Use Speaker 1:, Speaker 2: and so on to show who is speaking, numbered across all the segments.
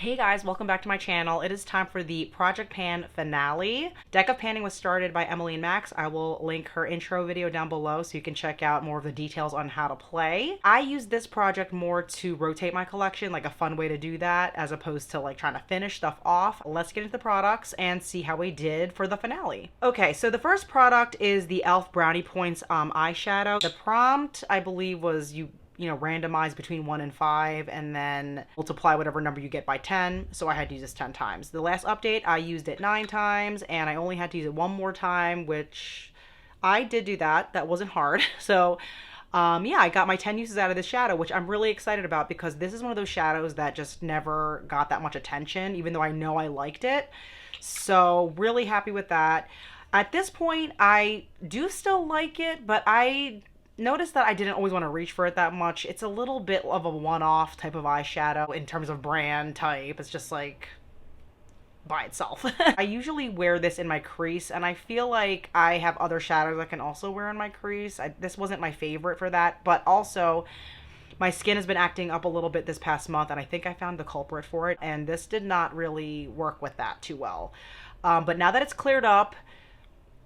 Speaker 1: Hey guys, welcome back to my channel. It is time for the Project Pan finale. Deck of Panning was started by emilynmax. I will link her intro video down below so you can check out more of the details on how to play. I use this project more to rotate my collection, like a fun way to do that, as opposed to like trying to finish stuff off. Let's get into the products and see how we did for the finale. Okay, so the first product is the e.l.f. Brownie Points eyeshadow. The prompt, I believe, was randomize between 1 and 5 and then multiply whatever number you get by 10. So I had to use this 10 times. The last update, I used it 9 times and I only had to use it one more time, which I did do that. That wasn't hard. So yeah, I got my 10 uses out of this shadow, which I'm really excited about because this is one of those shadows that just never got that much attention, even though I know I liked it. So really happy with that. At this point, I do still like it, but I noticed that I didn't always want to reach for it that much. It's a little bit of a one-off type of eyeshadow in terms of brand type. It's just like by itself. I usually wear this in my crease and I feel like I have other shadows I can also wear in my crease. This wasn't my favorite for that, but also my skin has been acting up a little bit this past month and I think I found the culprit for it, and this did not really work with that too well. But now that it's cleared up,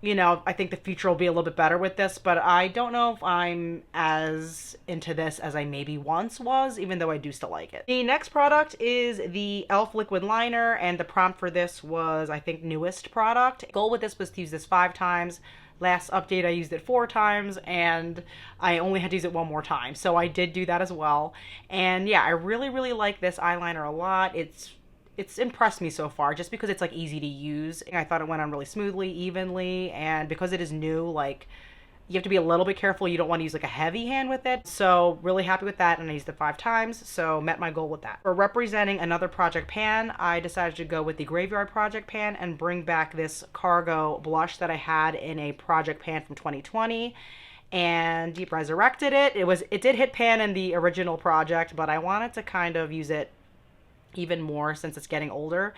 Speaker 1: I think the future will be a little bit better with this, but I don't know if I'm as into this as I maybe once was, even though I do still like it. The next product is the e.l.f. liquid liner, and the prompt for this was, I think, newest product. Goal with this was to use this 5 times. Last update I used it 4 times and I only had to use it one more time. So I did do that as well. And yeah, I really like this eyeliner a lot. It's impressed me so far just because it's like easy to use. I thought it went on really smoothly, evenly, and because it is new, like you have to be a little bit careful. You don't want to use like a heavy hand with it. So really happy with that, and I used it 5 times, so met my goal with that. For representing another Project Pan, I decided to go with the Graveyard Project Pan and bring back this Cargo blush that I had in a Project Pan from 2020 and deep resurrected it. It did hit pan in the original project, but I wanted to kind of use it even more since it's getting older.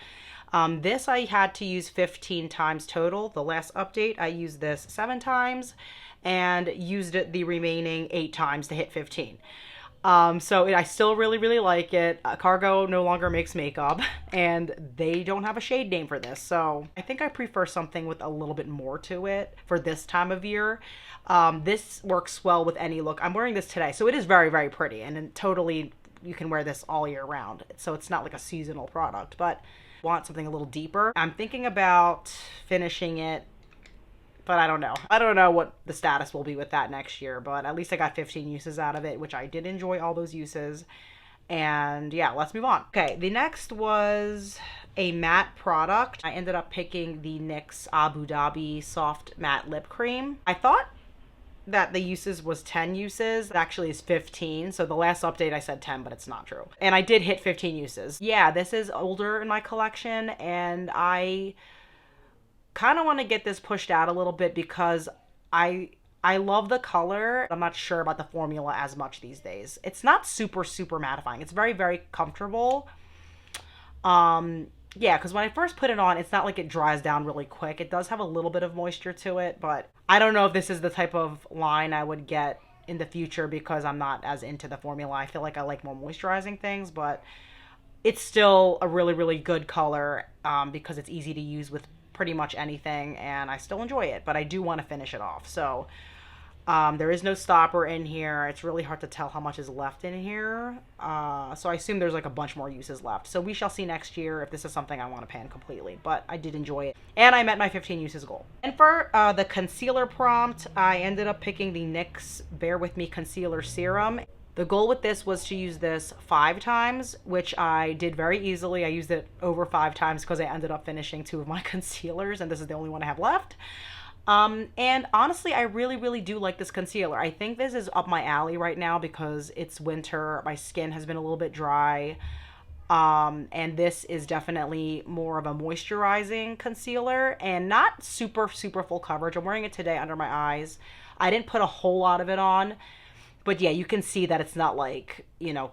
Speaker 1: This I had to use 15 times total. The last update I used this 7 times and used it the remaining 8 times to hit 15. So I still really like it. Cargo no longer makes makeup and they don't have a shade name for this, so I think I prefer something with a little bit more to it for this time of year. This works well with any look. I'm wearing this today, so it is very pretty, and totally you can wear this all year round. So it's not like a seasonal product, but want something a little deeper. I'm thinking about finishing it, but I don't know. I don't know what the status will be with that next year, but at least I got 15 uses out of it, which I did enjoy all those uses. And yeah, let's move on. Okay, the next was a matte product. I ended up picking the NYX Abu Dhabi Soft Matte Lip Cream. I thought that the uses was 10 uses. It actually is 15. So the last update I said 10, but it's not true. And I did hit 15 uses. Yeah, this is older in my collection and I kind of want to get this pushed out a little bit because I love the color. I'm not sure about the formula as much these days. It's not super mattifying. It's very comfortable. Yeah, because when I first put it on, it's not like it dries down really quick. It does have a little bit of moisture to it, but I don't know if this is the type of line I would get in the future because I'm not as into the formula. I feel like I like more moisturizing things, but it's still a really good color because it's easy to use with pretty much anything, and I still enjoy it, but I do want to finish it off. So there is no stopper in here. It's really hard to tell how much is left in here. So I assume there's like a bunch more uses left. So we shall see next year if this is something I want to pan completely, but I did enjoy it. And I met my 15 uses goal. And for the concealer prompt, I ended up picking the NYX Bear With Me Concealer Serum. The goal with this was to use this 5 times, which I did very easily. I used it over 5 times because I ended up finishing 2 of my concealers, and this is the only one I have left. And honestly, I really do like this concealer. I think this is up my alley right now because it's winter. My skin has been a little bit dry. And this is definitely more of a moisturizing concealer and not super full coverage. I'm wearing it today under my eyes. I didn't put a whole lot of it on, But yeah, you can see that it's not like,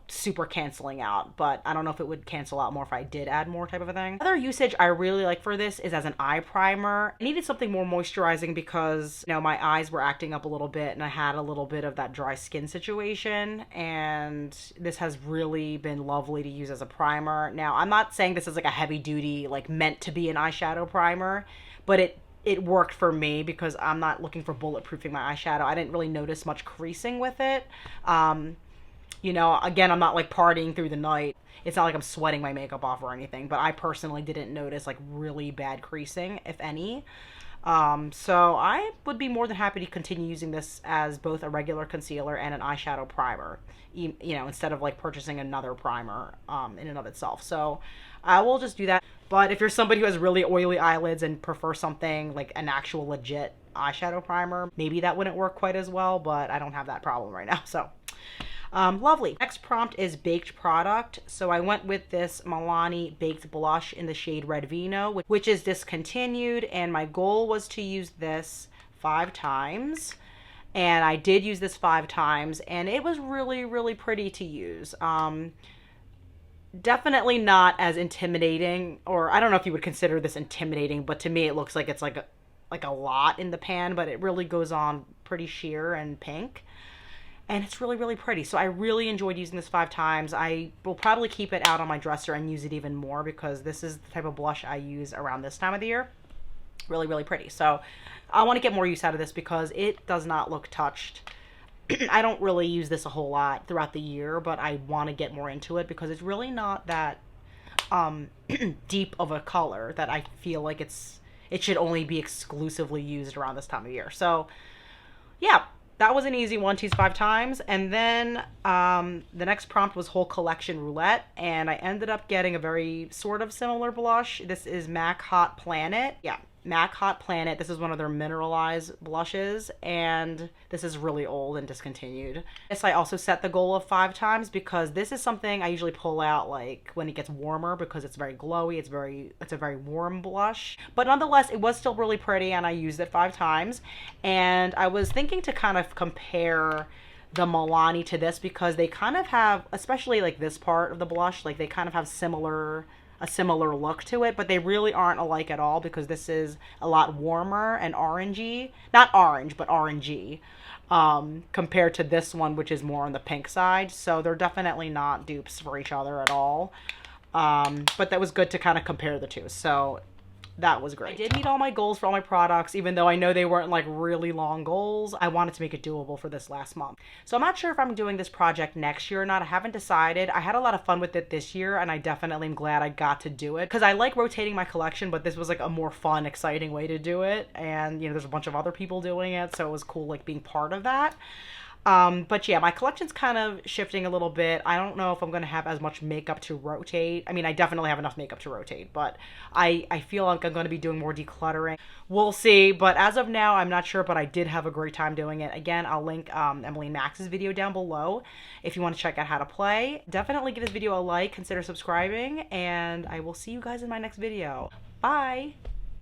Speaker 1: super canceling out, but I don't know if it would cancel out more if I did add more type of a thing. Other usage I really like for this is as an eye primer. I needed something more moisturizing because, my eyes were acting up a little bit and I had a little bit of that dry skin situation, and this has really been lovely to use as a primer. Now, I'm not saying this is like a heavy duty, like meant to be an eyeshadow primer, but it worked for me because I'm not looking for bulletproofing my eyeshadow. I didn't really notice much creasing with it. Again, I'm not like partying through the night. It's not like I'm sweating my makeup off or anything, but I personally didn't notice like really bad creasing, if any. So I would be more than happy to continue using this as both a regular concealer and an eyeshadow primer, instead of like purchasing another primer in and of itself. So I will just do that. But if you're somebody who has really oily eyelids and prefer something like an actual legit eyeshadow primer, maybe that wouldn't work quite as well, but I don't have that problem right now. So lovely. Next prompt is baked product. So I went with this Milani baked blush in the shade Red Vino, which is discontinued, and my goal was to use this 5 times. And I did use this 5 times, and it was really, really pretty to use. Definitely not as intimidating, or I don't know if you would consider this intimidating, but to me it looks like it's like a lot in the pan, but it really goes on pretty sheer and pink. And it's really, really pretty. So I really enjoyed using this 5 times. I will probably keep it out on my dresser and use it even more because this is the type of blush I use around this time of the year. Really, really pretty. So I want to get more use out of this because it does not look touched. I don't really use this a whole lot throughout the year, but I want to get more into it because it's really not that deep of a color that I feel like it should only be exclusively used around this time of year. So yeah, that was an easy one to use 5 times. And then the next prompt was whole collection roulette, and I ended up getting a very sort of similar blush. This is MAC Hot Planet. Yeah, MAC Hot Planet. This is one of their mineralized blushes, and this is really old and discontinued. This I also set the goal of 5 times because this is something I usually pull out like when it gets warmer because it's very glowy. It's a very warm blush, but nonetheless it was still really pretty, and I used it 5 times. And I was thinking to kind of compare the Milani to this because they kind of have, especially like this part of the blush, like they kind of have a similar look to it, but they really aren't alike at all because this is a lot warmer and orangey. Not orange, but orangey, compared to this one, which is more on the pink side. So they're definitely not dupes for each other at all. But that was good to kind of compare the two. So that was great. I did meet all my goals for all my products, even though I know they weren't like really long goals. I wanted to make it doable for this last month. So I'm not sure if I'm doing this project next year or not. I haven't decided. I had a lot of fun with it this year, and I definitely am glad I got to do it because I like rotating my collection, but this was like a more fun, exciting way to do it. And there's a bunch of other people doing it, so it was cool like being part of that. But yeah, my collection's kind of shifting a little bit. I don't know if I'm going to have as much makeup to rotate. I mean, I definitely have enough makeup to rotate, but I feel like I'm going to be doing more decluttering. We'll see, but as of now, I'm not sure, but I did have a great time doing it. Again, I'll link emilynmax's video down below if you want to check out how to play. Definitely give this video a like, consider subscribing, and I will see you guys in my next video. Bye!